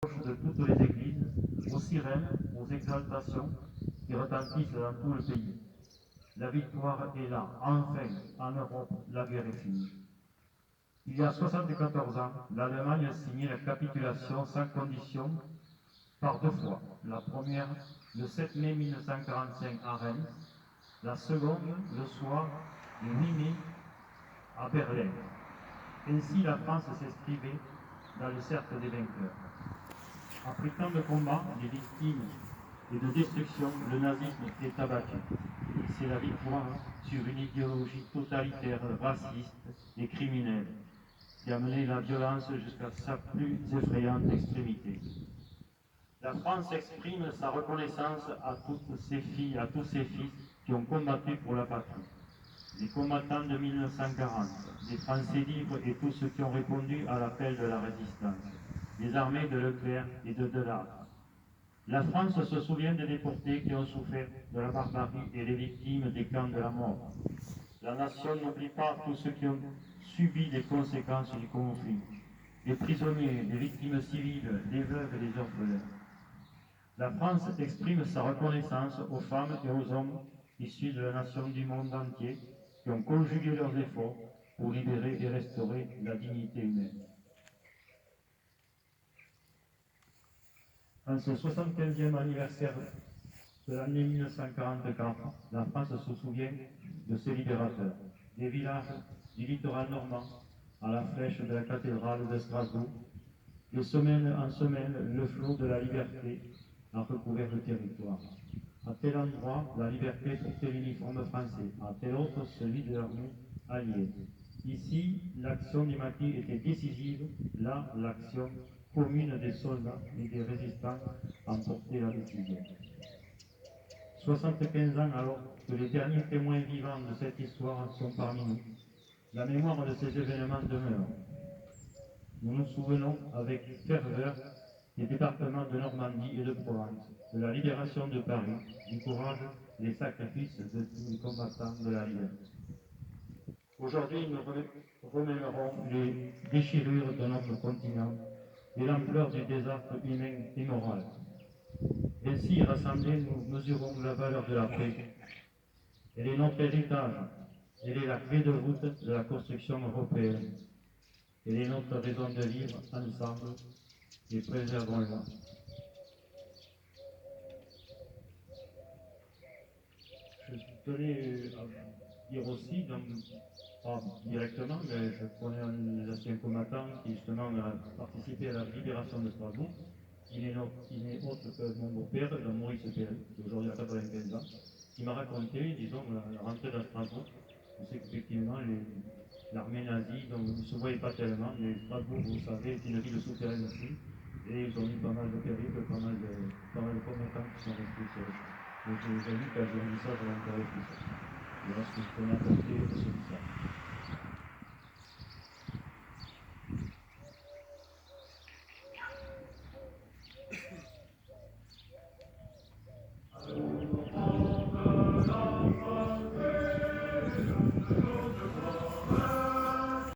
de toutes les églises, aux sirènes, aux exaltations qui retentissent dans tout le pays. La victoire est là, enfin, en Europe, la guerre est finie. Il y a 74 ans, l'Allemagne a signé la capitulation sans condition par deux fois. La première, le 7 mai 1945 à Reims, la seconde, le soir du 8 mai à Berlin. Ainsi, la France s'inscrivait dans le cercle des vainqueurs. Après tant de combats, de victimes et de destruction, le nazisme est abattu. C'est la victoire sur une idéologie totalitaire, raciste et criminelle qui a mené la violence jusqu'à sa plus effrayante extrémité. La France exprime sa reconnaissance à toutes ses filles, à tous ses fils qui ont combattu pour la patrie. Les combattants de 1940, les Français libres et tous ceux qui ont répondu à l'appel de la résistance, les armées de Leclerc et de Delattre. La France se souvient des déportés qui ont souffert de la barbarie et les victimes des camps de la mort. La nation n'oublie pas tous ceux qui ont subi les conséquences du conflit, les prisonniers, les victimes civiles, les veuves et les orphelins. La France exprime sa reconnaissance aux femmes et aux hommes issus de la nation du monde entier qui ont conjugué leurs efforts pour libérer et restaurer la dignité humaine. En ce 75e anniversaire de l'année 1944, la France se souvient de ses libérateurs, des villages du littoral normand à la flèche de la cathédrale de Strasbourg. De semaine en semaine, le flot de la liberté a recouvert le territoire. À tel endroit, la liberté portait l'uniforme français, à tel autre, celui de l'armée alliée. Ici, l'action du maquis était décisive, là, l'action commune des soldats et des résistants emportait la décision. 75 ans alors que les derniers témoins vivants de cette histoire sont parmi nous. La mémoire de ces événements demeure. Nous nous souvenons avec ferveur des départements de Normandie et de Provence, de la libération de Paris, du courage et des sacrifices de tous les combattants de la liberté. Aujourd'hui, nous remémorons les déchirures de notre continent et l'ampleur du désastre humain et moral. Ainsi, rassemblés, nous mesurons la valeur de la paix. Elle est notre héritage. Elle est la clé de voûte de la construction européenne. Elle est notre raison de vivre ensemble et préservons-la. Je tenais à dire aussi, pas directement, mais je connais un des anciens combattants qui justement a participé à la libération de Strasbourg. Il n'est autre que mon beau-père, Maurice Perry, qui aujourd'hui a 95 ans, qui m'a raconté, disons, la rentrée de Strasbourg. Je sais qu'effectivement, l'armée nazie, donc, ne se voyait pas tellement, mais Strasbourg, vous savez, est une ville souterraine aussi, et ils ont eu pas mal de périples, pas mal de combattants qui sont restés sur le champ. Donc j'ai vu quand j'ai vu ça, ça m'intéresse plus. Voilà ce que je connais apporter sur ça.